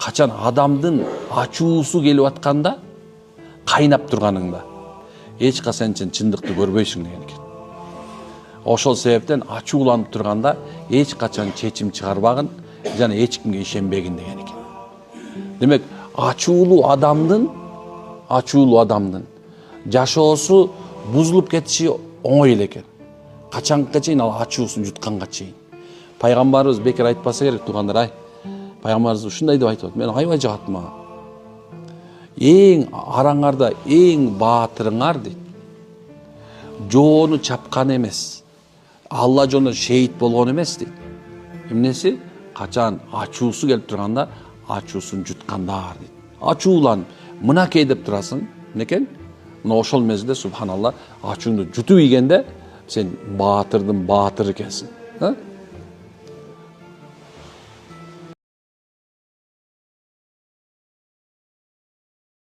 Качан адамдын ачуусу келип атканда, кайнап турганыңда, эч качан чындыкты көрбөйсүң деген экен. Ошол себептен ачууланып турганда эч качан чечим чыгарбагын жана эч кимге ишенбегин деген экен. Демек, ачуулуу адамдын жашоосу бузулуп кетиши оңой эле экен. Качанга чейин ал ачуусун жутканга чейин. Пайгамбарыбыз бекер айтпаса керек, туугандар, Пайгамбарыбыз ушундай деп айтып, мен аябай жагат мага. Эң араңарда эң баатырыңар дейт. Жоону чапкан эмес. Алла жолунда шейит болгон эмес дейт. Эмнеси? Качан ачуусу келип турганда, ачуусун жуткандар дейт. Ачууланып, мынакей деп турасың, некен? Мына ошол мезгилде субханалла ачууңду жутуп ийгенде сен баатырдын баатыры экенсиң.